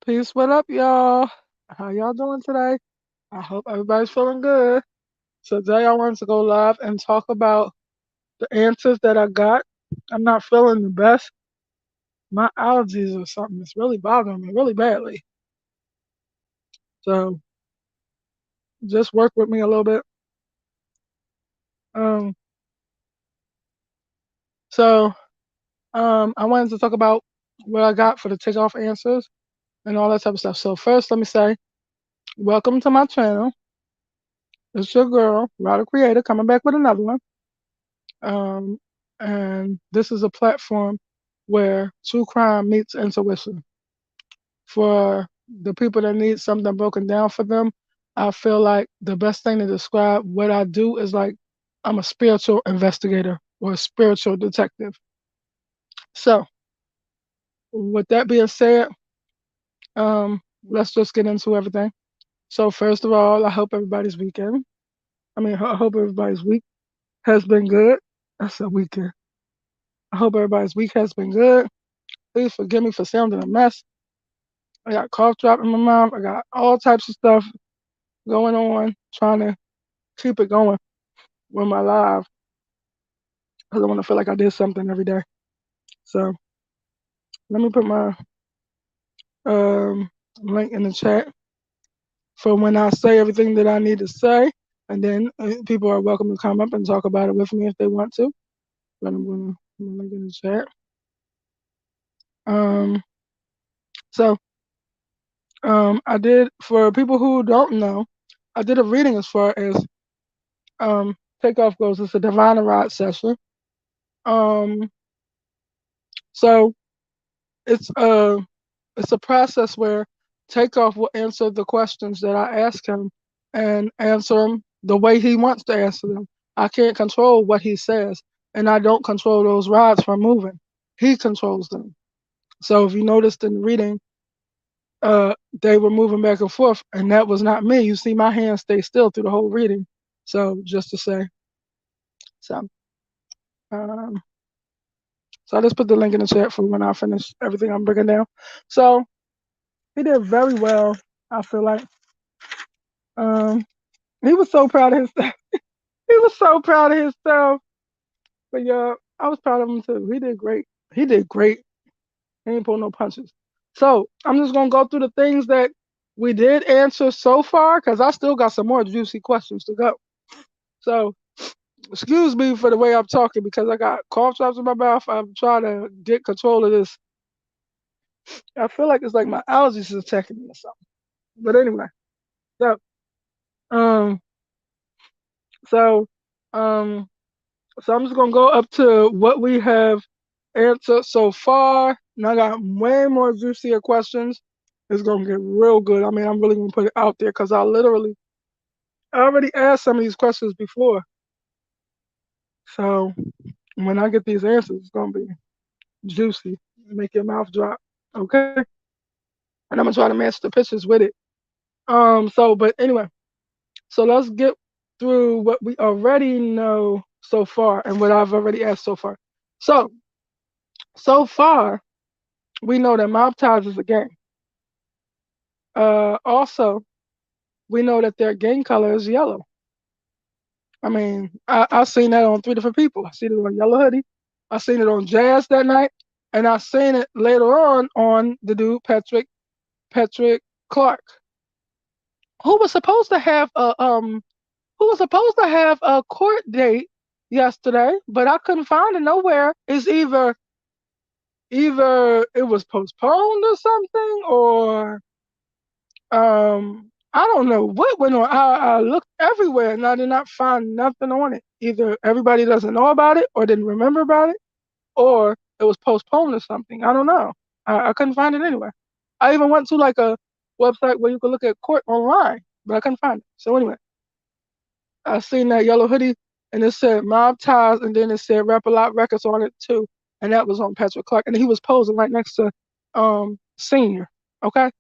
Peace, what up, y'all? How y'all doing today? I hope everybody's feeling good. So today I wanted to go live and talk about the answers that I got. I'm not feeling the best. My allergies or something is really bothering me really badly. So just work with me a little bit. Um, so I wanted to talk about what I got for the takeoff answers and all that type of stuff. So first, let me say, welcome to my channel. It's your girl, Rada Creator, coming back with another one. Um, and this is a platform where true crime meets intuition. For the people that need something broken down for them, I feel like the best thing to describe what I do is like I'm a spiritual investigator or a spiritual detective. So, with that being said, let's just get into everything. So, first of all, I hope everybody's weekend. I hope everybody's week has been good. That's a weekend. I hope everybody's week has been good. Please forgive me for sounding a mess. I got cough drop in my mouth. I got all types of stuff going on, trying to keep it going with my life because I want to feel like I did something every day. So let me put my link in the chat for when I say everything that I need to say, and then people are welcome to come up and talk about it with me if they want to. But I'm gonna put my link in the chat. Um, so I did, for people who don't know, I did a reading as far as um takeoff goes. It's a divine rod session. Um, so it's a it's a process where Takeoff will answer the questions that I ask him and answer them the way he wants to answer them. I can't control what he says, and I don't control those rods from moving. He controls them. So if you noticed in the reading, they were moving back and forth, and that was not me. You see, my hands stay still through the whole reading. So just to say, so um, so I just put the link in the chat for when I finish everything I'm breaking down. So he did very well. I feel like he was so proud of himself. He was so proud of himself. But yeah, I was proud of him too. He did great. He did great. He ain't pull no punches. So I'm just gonna go through the things that we did answer so far, because I still got some more juicy questions to go. So excuse me for the way I'm talking because I got cough drops in my mouth. I'm trying to get control of this. I feel like it's like my allergies is attacking me or something. But anyway, so um so um so I'm just gonna go up to what we have answered so far. And I got way more juicier questions. It's gonna get real good. I mean, I'm really gonna put it out there because I already asked some of these questions before. So when I get these answers, it's gonna be juicy. Make your mouth drop. Okay? And I'm gonna try to match the pictures with it. But anyway, so let's get through what we already know so far and what I've already asked so far. So far, we know that Mob Ties is a gang. Also, we know that their gang color is yellow. I mean, I've seen that on three different people. I seen it on Yellow Hoodie, I seen it on Jazz that night, and I seen it later on the dude Patrick Clark, who was supposed to have a court date yesterday, but I couldn't find it nowhere. It's either it was postponed or something, or I don't know what went on. I looked everywhere and I did not find nothing on it. Either everybody doesn't know about it or didn't remember about it, or it was postponed or something. I don't know. I couldn't find it anywhere. I even went to like a website where you could look at court online, but I couldn't find it. So anyway, I seen that Yellow Hoodie and it said Mob Ties, and then it said Rap A Lot Records on it too, and that was on Patrick Clark, and he was posing right next to Senior. Okay,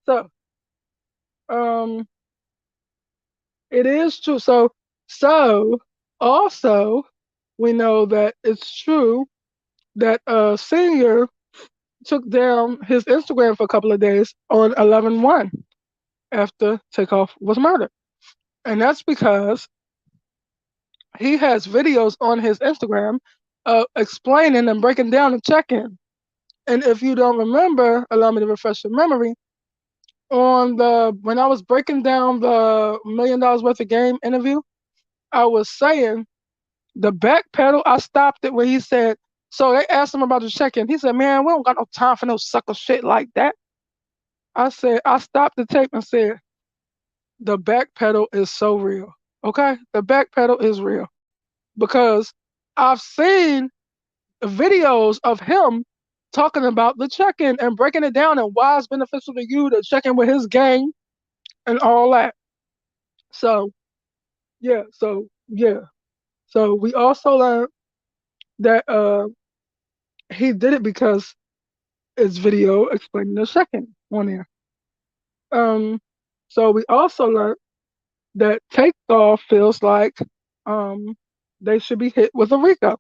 so um it is true. So also we know that it's true that Senior took down his Instagram for a couple of days on 11/1 after Takeoff was murdered. And that's because he has videos on his Instagram explaining and breaking down the check-in. And if you don't remember, allow me to refresh your memory. When I was breaking down the $1 million worth of game interview, I was saying the back pedal. I stopped it when he said. So they asked him about the check-in. He said, "Man, we don't got no time for no sucker shit like that." I stopped the tape and said, "The back pedal is so real. Okay, the back pedal is real because I've seen videos of him talking about the check-in and breaking it down and why it's beneficial to you to check in with his gang and all that." So yeah, so yeah, so we also learned that he did it because it's video explaining the check-in on there. Um, so we also learned that Takeoff feels like um they should be hit with a RICO.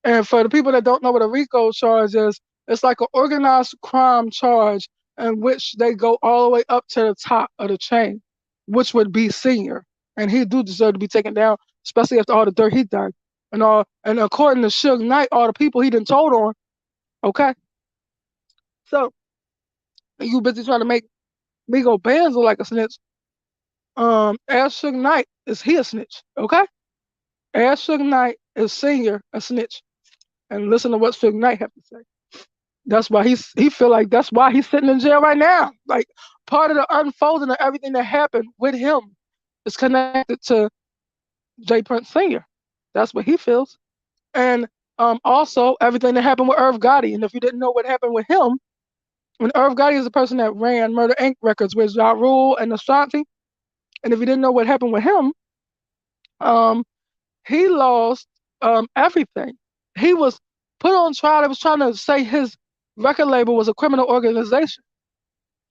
And for the people that don't know what a RICO charge is, it's like an organized crime charge in which they go all the way up to the top of the chain, which would be senior. And he do deserve to be taken down, especially after all the dirt he done. And according to Suge Knight, all the people he done told on, okay? So you busy trying to make me go Banzo like a snitch. Ask Suge Knight, is he a snitch? Okay? Ask Suge Knight, is senior a snitch? And listen to what Suge Knight have to say. That's why he feel like that's why he's sitting in jail right now. Like part of the unfolding of everything that happened with him is connected to J. Prince Sr. That's what he feels. And also everything that happened with Irv Gotti. And if you didn't know what happened with him, when Irv Gotti is the person that ran Murder Inc. Records with Ja Rule and Ashanti, and if you didn't know what happened with him, um, he lost everything. He was put on trial. They was trying to say his record label was a criminal organization,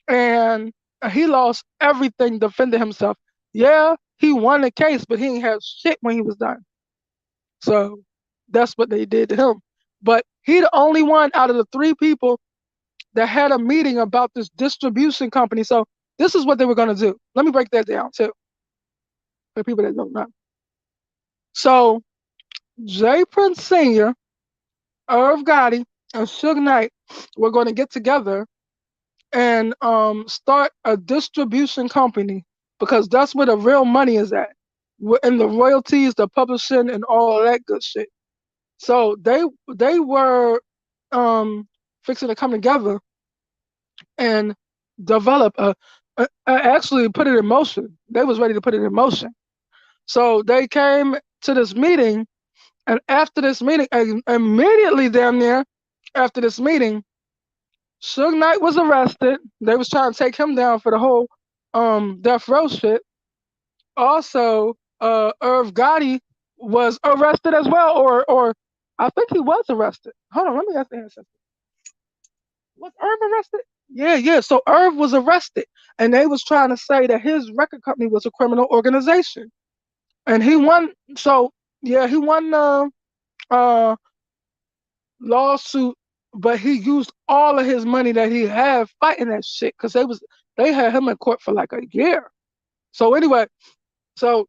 and he lost everything defending himself. Yeah, he won the case, but he ain't have shit when he was done. So that's what they did to him. But he the only one out of the three people that had a meeting about this distribution company. So this is what they were gonna do. Let me break that down too, for people that don't know. So J. Prince Sr., Irv Gotti, and Suge Knight were going to get together and start a distribution company because that's where the real money is at, and the royalties, the publishing, and all of that good shit. So they were fixing to come together and develop actually put it in motion. They was ready to put it in motion. So they came to this meeting, and after this meeting, immediately damn near after this meeting, Suge Knight was arrested. They was trying to take him down for the whole death row shit. Also, Irv Gotti was arrested as well, or I think he was arrested. Hold on, let me ask the answer. Was Irv arrested? Yeah, yeah. So Irv was arrested, and they was trying to say that his record company was a criminal organization, and he won. So yeah, he won the uh, lawsuit, but he used all of his money that he had fighting that shit because they had him in court for like a year. So anyway, so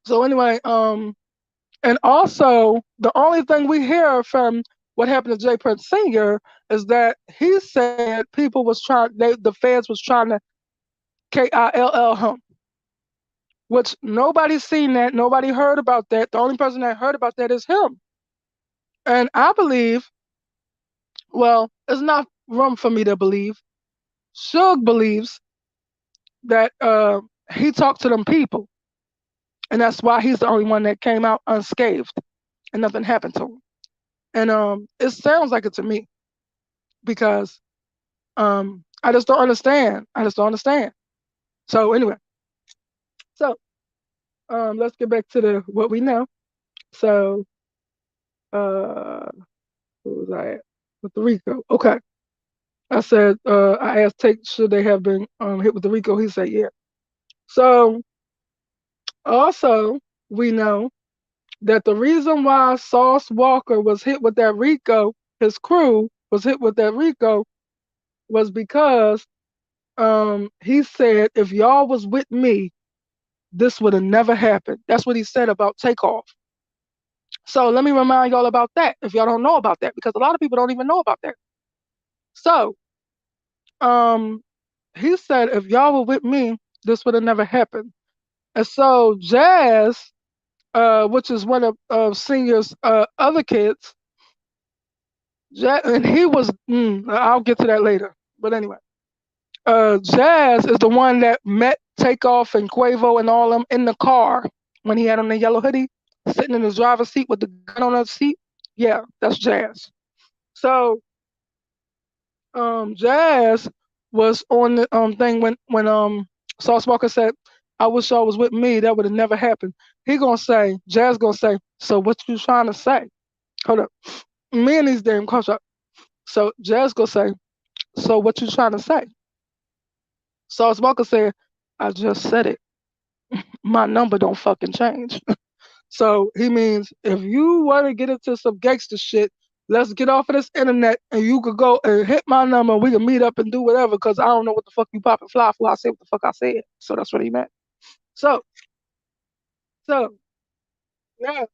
so anyway, and also the only thing we hear from what happened to J. Prince Sr. is that he said people was the feds was trying to kill him, which nobody's seen that, nobody heard about that. The only person that heard about that is him. And I believe, well, it's not room for me to believe. Suge believes that he talked to them people, and that's why he's the only one that came out unscathed, and nothing happened to him. And it sounds like it to me because I just don't understand. I just don't understand. So anyway, so let's get back to the what we know. So uh, what was I at? With the RICO. Okay. I said I asked Tate should they have been hit with the RICO. He said yeah. So also we know that the reason why Sauce Walker was hit with that RICO, his crew, was hit with that RICO was because he said if y'all was with me, this would have never happened. That's what he said about Takeoff. So let me remind y'all about that if y'all don't know about that, because a lot of people don't even know about that. So um, he said if y'all were with me, this would have never happened. And so Jazz, which is one of Senior's other kids, and he was, I'll get to that later. But anyway, Jazz is the one that met Takeoff and Quavo and all them in the car when he had on the yellow hoodie, sitting in his driver's seat with the gun on his seat. Yeah, that's Jazz. So Jazz was on the thing when Sauce Walker said, "I wish y'all was with me. That would have never happened." He gonna say, Jazz gonna say, "So what you trying to say?" Hold up, me and these damn close up. So Jazz gonna say, "So what you trying to say?" Sauce Walker said, "I just said it. My number don't fucking change." So he means if you want to get into some gangster shit, let's get off of this internet and you could go and hit my number. We can meet up and do whatever because I don't know what the fuck you popping fly for. I said what the fuck I said. So that's what he meant. So, so now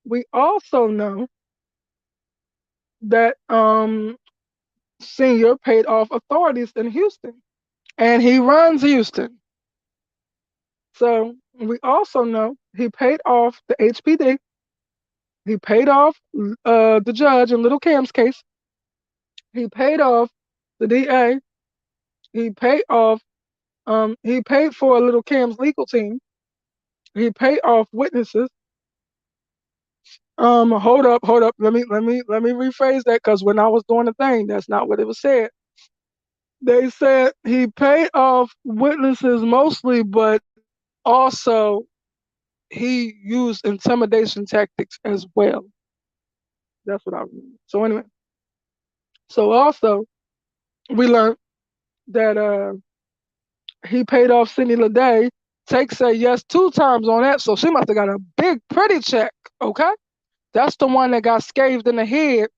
we also know that Senior paid off authorities in Houston and he runs Houston. So we also know he paid off the HPD. He paid off the judge in Little Cam's case. He paid off the DA. He paid off. He paid for Little Cam's legal team. He paid off witnesses. Hold up. Let me rephrase that because when I was doing the thing, that's not what it was said. They said he paid off witnesses mostly, but also he used intimidation tactics as well. That's what I remember. So anyway, so also we learned that he paid off Cindy Lede. Take said yes 2 times on that, so she must have got a big pretty check. Okay, that's the one that got scathed in the head.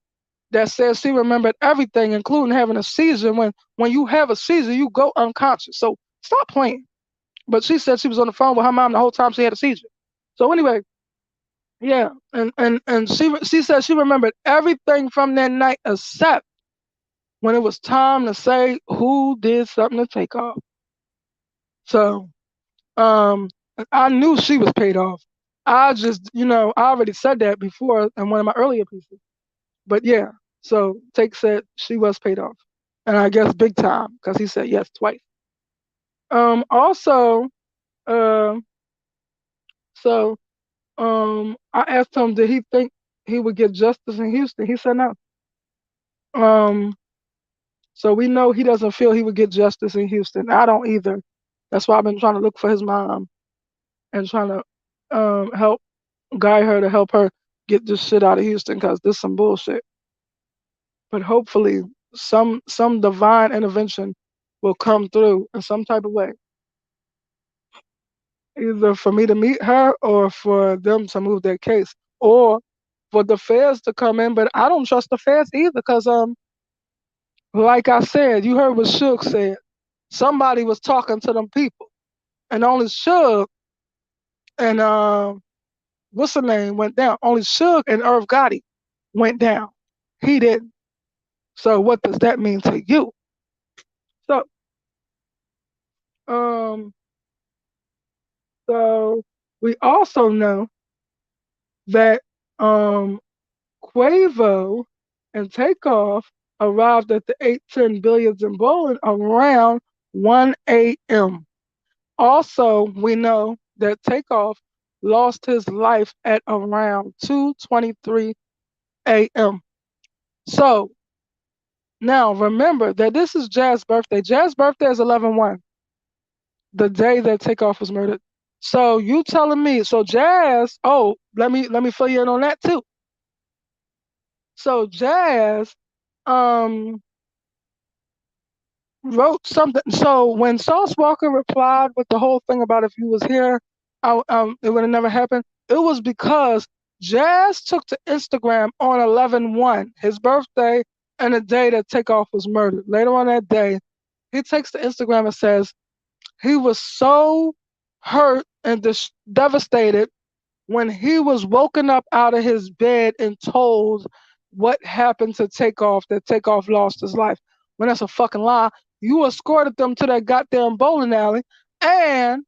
That says she remembered everything, including having a seizure. When you have a seizure, you go unconscious. So stop playing. But she said she was on the phone with her mom the whole time she had a seizure. So anyway, yeah, and she said she remembered everything from that night except when it was time to say who did something to take off. So um, I knew she was paid off. I just, I already said that before in one of my earlier pieces. But yeah, so Take said she was paid off, and I guess big time because he said yes twice. Also, uh, so I asked him, did he think he would get justice in Houston? He said no. Um, so we know he doesn't feel he would get justice in Houston. I don't either. That's why I've been trying to look for his mom and trying to help guide her to help her get this shit out of Houston because this is some bullshit. But hopefully some divine intervention will come through in some type of way. Either for me to meet her or for them to move their case. Or for the feds to come in, but I don't trust the feds either, because like I said, you heard what Suge said. Somebody was talking to them people. And only Suge and what's the name went down. Only Suge and Irv Gotti went down. He didn't. So what does that mean to you? So um so we also know that Quavo and Takeoff arrived at the 810 Billiards in Bowling around 1 a.m. Also, we know that Takeoff lost his life at around 2:23 a.m. So now remember that this is Jazz's birthday. Jazz's birthday is 11/1, the day that Takeoff was murdered. So you telling me? So Jazz? Oh, let me fill you in on that too. So Jazz um wrote something. So when Sauce Walker replied with the whole thing about if you was here, it would have never happened. It was because Jazz took to Instagram on 11/1, his birthday, and the day that Takeoff was murdered. Later on that day, he takes to Instagram and says he was so hurt and devastated when he was woken up out of his bed and told what happened to Takeoff, that Takeoff lost his life. When that's a fucking lie. You escorted them to that goddamn bowling alley, and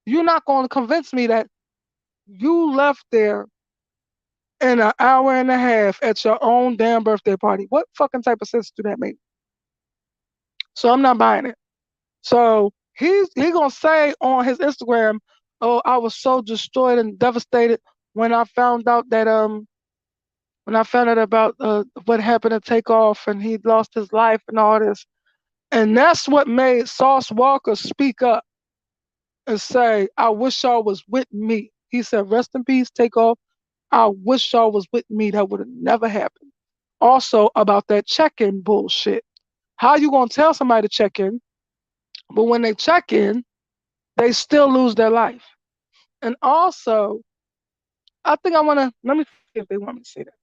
you're not going to convince me that you left there in an hour and a half at your own damn birthday party. What fucking type of sense do that make? So I'm not buying it. So he gonna say on his Instagram, "Oh, I was so destroyed and devastated when I found out that when I found out about what happened to Takeoff and he lost his life and all this." And that's what made Sauce Walka speak up and say, "I wish y'all was with me." He said, "Rest in peace, Takeoff. I wish y'all was with me. That would have never happened." Also about that check-in bullshit. How you gonna tell somebody to check in, but when they check in, they still lose their life? And also, I think I wanna let me see if they want me to say that.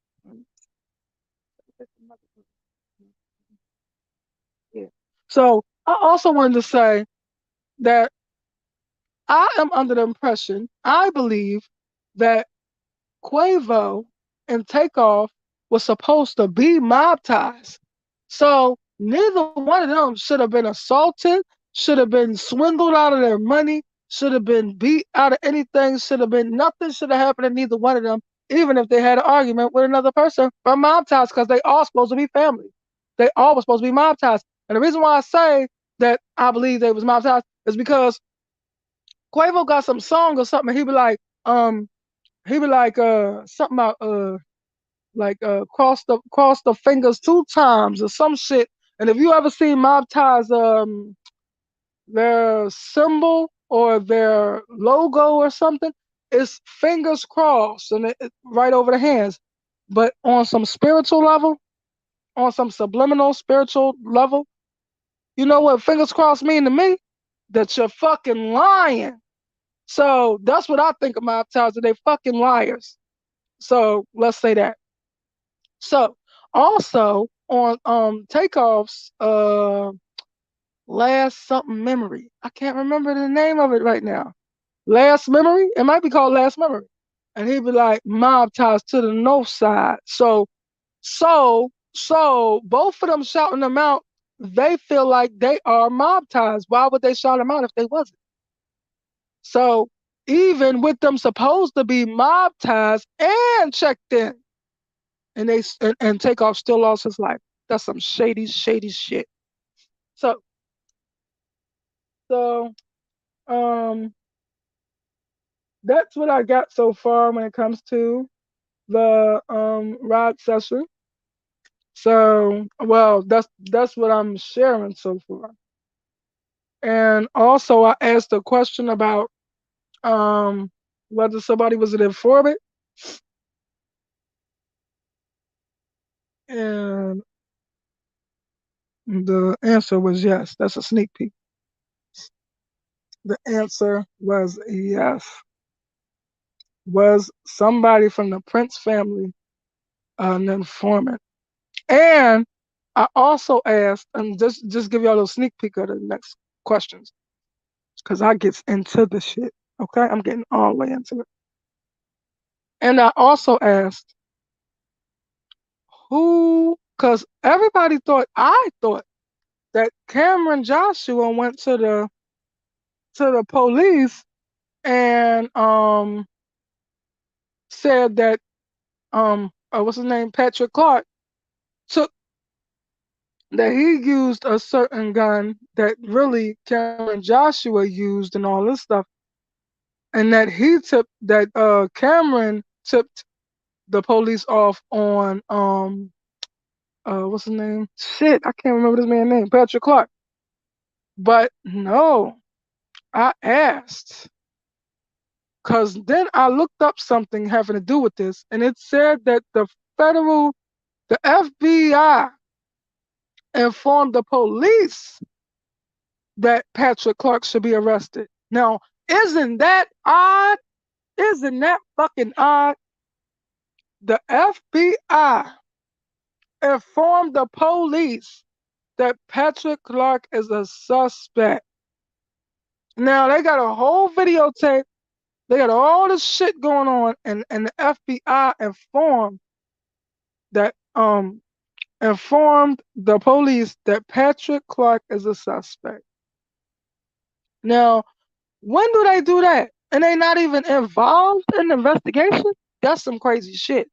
Yeah. So I also wanted to say that I am under the impression, I believe that Quavo and Takeoff was supposed to be mob ties. So neither one of them should have been assaulted, should have been swindled out of their money, should have been beat out of anything, should have been nothing should have happened to neither one of them, even if they had an argument with another person from mob ties, because they all supposed to be family. They all were supposed to be mob ties. And the reason why I say that I believe they was mob ties is because Quavo got some song or something, he be like something about cross the fingers 2 times or some shit. And if you ever see Mob Ties their symbol or their logo or something, it's fingers crossed and right over the hands. But on some spiritual level, on some subliminal spiritual level, you know what fingers crossed mean to me? That you're fucking lying. So that's what I think of Mob Ties, that they fucking liars. So let's say that. So also on Takeoff's last something memory. I can't remember the name of it right now. Last memory? It might be called Last Memory. And he'd be like, mob ties to the north side. So both of them shouting them out, they feel like they are mob ties. Why would they shout them out if they wasn't? So even with them supposed to be mob ties and checked in, and and Takeoff still lost his life. That's some shady, shady shit. So so um that's what I got so far when it comes to the ride session. So well that's what I'm sharing so far. And also I asked a question about whether somebody was an informant, and the answer was yes. That's a sneak peek. The answer was yes. Was somebody from the Prince family an informant? And I also asked, and just give y'all a little sneak peek of the next questions, because I get into the shit. Okay, I'm getting all the way into it. And I also asked who, because I thought that Cameron Joshua went to the police and said that what's his name, Patrick Clark, took that he used a certain gun that really Cameron Joshua used and all this stuff, and that Cameron tipped the police off on what's his name? Shit, I can't remember this man's name, Patrick Clark. But no, I asked, because then I looked up something having to do with this, and it said that the FBI informed the police that Patrick Clark should be arrested. Now, isn't that odd? Isn't that fucking odd? The FBI informed the police that Patrick Clark is a suspect. Now they got a whole videotape. They got all this shit going on, and the FBI that informed the police that Patrick Clark is a suspect. Now, when do they do that? And they not even involved in the investigation? That's some crazy shit.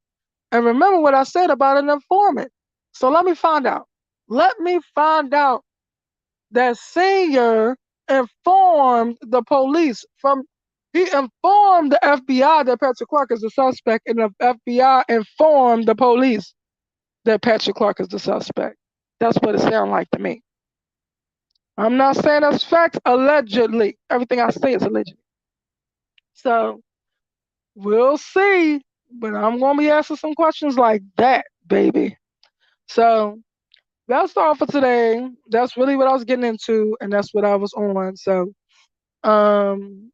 And remember what I said about an informant. So let me find out. Let me find out that Senior informed the police from he informed the FBI that Patrick Clark is the suspect, and the FBI informed the police that Patrick Clark is the suspect. That's what it sounds like to me. I'm not saying that's facts, allegedly. Everything I say is allegedly. So we'll see. But I'm gonna be asking some questions like that, baby. So that's all for today. That's really what I was getting into, and that's what I was on. So um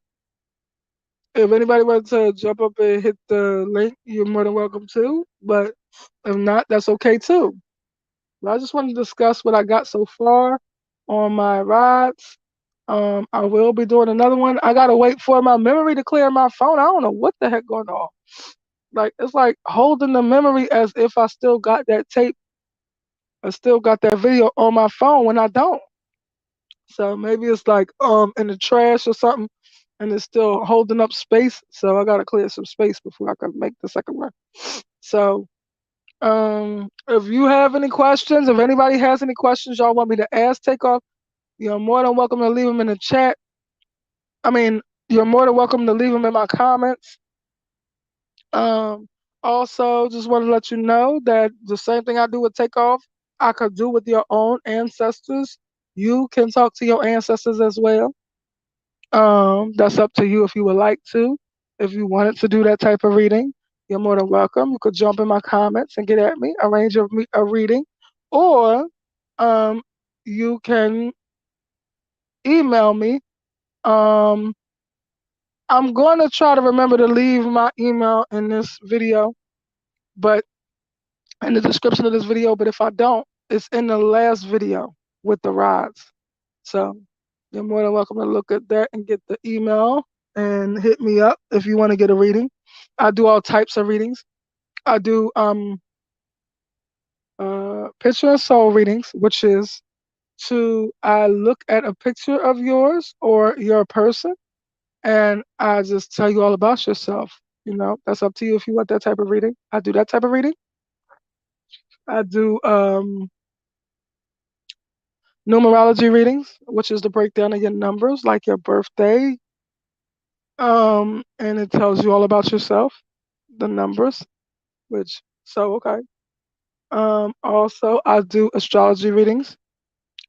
if anybody wants to jump up and hit the link, you're more than welcome to. But if not, that's okay too. But I just want to discuss what I got so far on my rides. I will be doing another one. I gotta wait for my memory to clear my phone. I don't know what the heck going on. Like it's like holding the memory as if I still got that tape. I still got that video on my phone when I don't. So maybe it's like in the trash or something, and it's still holding up space. So I gotta clear some space before I can make the second one. So if you have any questions, if anybody has any questions y'all want me to ask Takeoff, you're more than welcome to leave them in the chat. I mean, you're more than welcome to leave them in my comments. Um, Also, just want to let you know that the same thing I do with Takeoff, I could do with your own ancestors. You can talk to your ancestors as well. That's up to you if you would like to. If you wanted to do that type of reading, you're more than welcome. You could jump in my comments and get at me, arrange a reading, or um, you can email me. Um, I'm going to try to remember to leave my email in this video, but in the description of this video. But if I don't, it's in the last video with the rods. So you're more than welcome to look at that and get the email and hit me up if you want to get a reading. I do all types of readings. I do picture and soul readings, which is I look at a picture of yours or your person, and I just tell you all about yourself. You know, that's up to you if you want that type of reading. I do that type of reading. I do numerology readings, which is the breakdown of your numbers, like your birthday, and it tells you all about yourself, the numbers, which so okay. Also, I do astrology readings.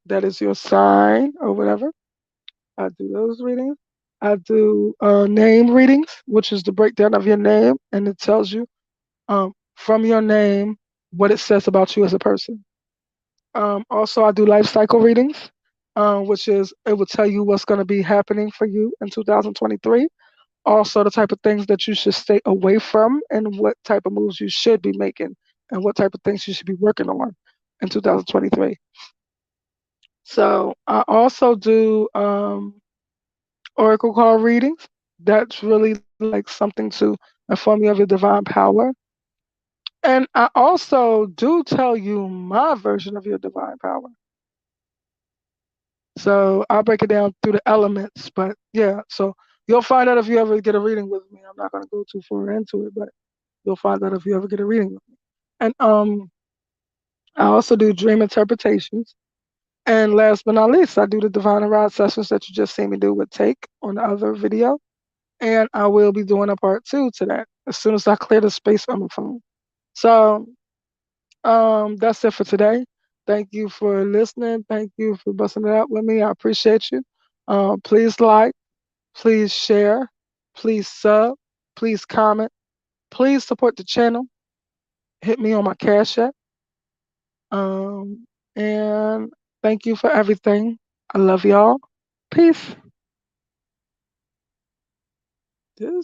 That is your sign or whatever. I do those readings. I do name readings, which is the breakdown of your name, and it tells you from your name what it says about you as a person. Also, I do life cycle readings, which is it will tell you what's going to be happening for you in 2023. Also, the type of things that you should stay away from, and what type of moves you should be making, and what type of things you should be working on in 2023. So, I also do oracle card readings. That's really like something to inform you of your divine power. And I also do tell you my version of your divine power. So I'll break it down through the elements. But yeah, so you'll find out if you ever get a reading with me. I'm not going to go too far into it, but you'll find out if you ever get a reading with me. And I also do dream interpretations. And last but not least, I do the divine and rod sessions that you just seen me do with Take on the other video. And I will be doing a part 2 to that as soon as I clear the space on my phone. So that's it for today. Thank you for listening. Thank you for busting it out with me. I appreciate you. Please like, please share, please sub, please comment, please support the channel. Hit me on my Cash App. And thank you for everything. I love y'all. Peace.